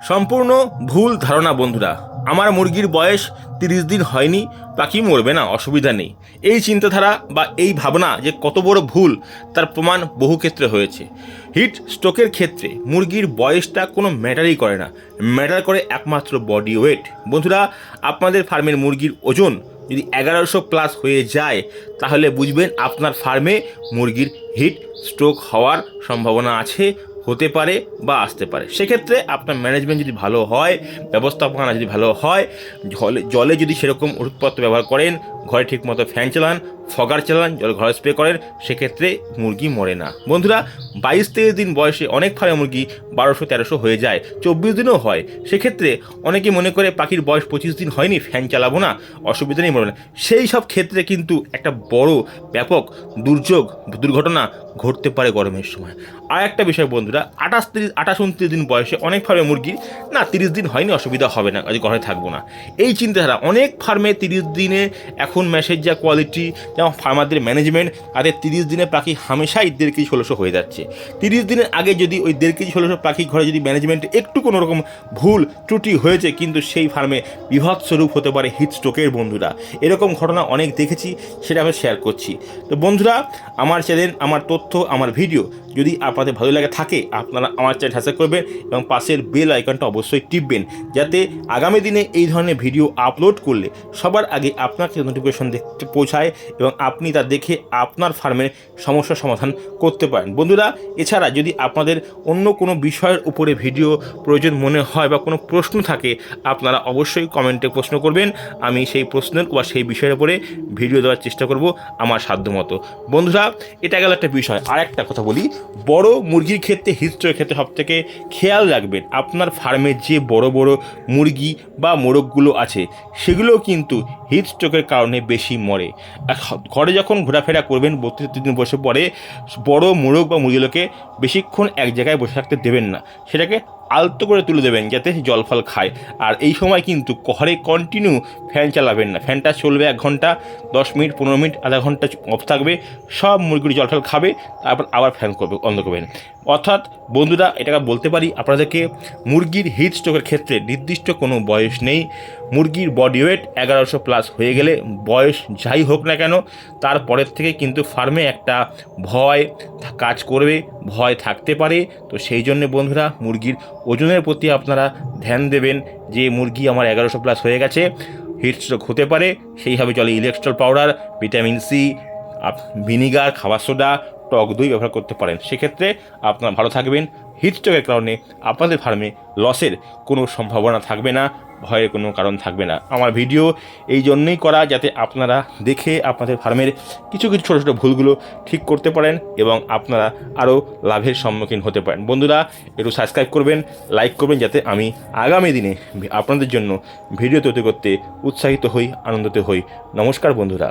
সম্পূর্ণ ভুল ধারণা বন্ধুরা। আমার মুরগির বয়স 30 দিন হয়নি, পাখি মরবে না, অসুবিধা নেই। এই চিন্তাধারা বা এই ভাবনা যে কত বড় ভুল তার প্রমাণ বহু ক্ষেত্রে হয়েছে। হিট স্ট্রোকের ক্ষেত্রে মুরগির বয়সটা কোনো ম্যাটারই করে না, ম্যাটার করে একমাত্র বডি ওয়েট। বন্ধুরা, আপনাদের ফার্মের মুরগির ওজন যদি 1100 প্লাস হয়ে যায় তাহলে বুঝবেন আপনার ফার্মে মুরগির হিট স্ট্রোক হওয়ার সম্ভাবনা আছে, হতে পারে বা আসতে পারে। সেক্ষেত্রে আপনার ম্যানেজমেন্ট যদি ভালো হয়, ব্যবস্থাপনা যদি ভালো হয়, জলে যদি সেরকম ওষুধপত্র ব্যবহার করেন, ঘরে ঠিকমতো ফ্যান চালান, ফগার চালান, জল ঘরে স্প্রে করেন, সেক্ষেত্রে মুরগি মরে না। বন্ধুরা, 22-23 দিন বয়সে অনেক ফার্মে মুরগি 1200-1300 হয়ে যায়, 24 দিনও হয়। সেক্ষেত্রে অনেকে মনে করে পাখির বয়স 25 দিন হয়নি, ফ্যান চালাবো না, অসুবিধা নেই, মরবে না। সেই সব ক্ষেত্রে কিন্তু একটা বড় ব্যাপক দুর্ঘটনা ঘটতে পারে গরমের সময়। আর একটা বিষয় বন্ধুরা, 28-29 দিন বয়সে অনেক ফার্মে মুরগির 30 দিন হয়নি, অসুবিধা হবে না, আজ ঘরে থাকবো না, এই চিন্তাধারা। অনেক ফার্মে 30 দিনে এখন ম্যাশের যা কোয়ালিটি, যেমন ফার্মারদের ম্যানেজমেন্ট, তাদের 30 দিনে পাখি হামেশাই 1.5 কেজি 1600 হয়ে যাচ্ছে। 30 দিনের আগে যদি ওই 1.5 কেজি 1600 পাখি ঘরে যদি ম্যানেজমেন্টে একটু কোনো রকম ভুল ত্রুটি হয়েছে, কিন্তু সেই ফার্মে বিভৎস রূপ হতে পারে হিট স্ট্রোকের। বন্ধুরা, এরকম ঘটনা অনেক দেখেছি, সেটা আমি শেয়ার করছি। তো বন্ধুরা, আমার চ্যানেল, আমার তথ্য, আমার ভিডিও যদি আপনাদের ভালো লাগে থাকে, আপনারা আমার চ্যানেল সাবস্ক্রাইব করবেন এবং পাশের বেল আইকনটা অবশ্যই টিপবেন, যাতে আগামী দিনে এই ধরনের ভিডিও আপলোড করলে সবার আগে আপনাকে নোটিফিকেশন দেখতে পৌঁছায় এবং আপনি তা দেখে আপনার ফার্মের সমস্যার সমাধান করতে পারেন। বন্ধুরা, এছাড়া যদি আপনাদের অন্য কোনো বিষয়ের উপরে ভিডিও প্রয়োজন মনে হয় বা কোনো প্রশ্ন থাকে, আপনারা অবশ্যই কমেন্টে প্রশ্ন করবেন। আমি সেই প্রশ্নের বা সেই বিষয়ের উপরে ভিডিও দেওয়ার চেষ্টা করব আমার সাধ্যমতো। বন্ধুরা, এটা গেল একটা বিষয়। আর একটা কথা বলি, বড় মুরগির ক্ষেত্রে, হিট স্ট্রোকের ক্ষেত্রে সবথেকে খেয়াল রাখবেন, আপনার ফার্মে যে বড় বড় মুরগি বা মোরগগুলো আছে সেগুলো কিন্তু হিট স্ট্রোকের কারণে বেশি মরে। ঘরে যখন ঘোরাফেরা করবেন 32 দিন বসে পরে, বড় মোরগ বা মুরগিগুলোকে বেশিক্ষণ এক জায়গায় বসে থাকতে দেবেন না, সেটাকে আলতো করে তুলে দেবেন যাতে জল ফল খায়। আর এই সময় কিন্তু ঘরে কন্টিনিউ ফ্যান চালাবেন না, ফ্যানটা চলবে 1 ঘন্টা, 10 মিনিট, 15 মিনিট, আধা ঘন্টা অফ থাকবে, সব মুরগির জল ফল খাবে, তারপর আবার ফ্যান করবে, বন্ধ করবেন। অর্থাৎ বন্ধুরা, এটাকে বলতে পারি আপনাদেরকে, মুরগির হিট স্ট্রোকের ক্ষেত্রে নির্দিষ্ট কোনো বয়স নেই। মুরগির বডি ওয়েট 1100 প্লাস হয়ে গেলে, বয়স যাই হোক না কেন, তারপরের থেকে কিন্তু ফার্মে একটা ভয় কাজ করবে, ভয় থাকতে পারে। তো সেই জন্য বন্ধুরা, মুরগির ওজনের প্রতি আপনারা ধ্যান দেবেন যে মুরগি আমার 1100 প্লাস হয়ে গেছে, হিট স্ট্রোক হতে পারে। সেইভাবে চলে Electral powder, vitamin C, vinegar, খাবার সোডা, টক দই ব্যবহার করতে পারেন। সেক্ষেত্রে আপনারা ভালো থাকবেন। হিট স্ট্রোকের কারণে আপনাদের ফার্মে লসের কোনো সম্ভাবনা থাকবে না, ভয়ের কোনো কারণ থাকবে না। আমার ভিডিও এই জন্যই করা, যাতে আপনারা দেখে আপনাদের ফার্মের কিছু কিছু ছোটো ছোটো ভুলগুলো ঠিক করতে পারেন এবং আপনারা আরও লাভের সম্মুখীন হতে পারেন। বন্ধুরা, একটু সাবস্ক্রাইব করবেন, লাইক করবেন, যাতে আমি আগামী দিনে আপনাদের জন্য ভিডিও তৈরি করতে উৎসাহিত হই, আনন্দিত হই। নমস্কার বন্ধুরা।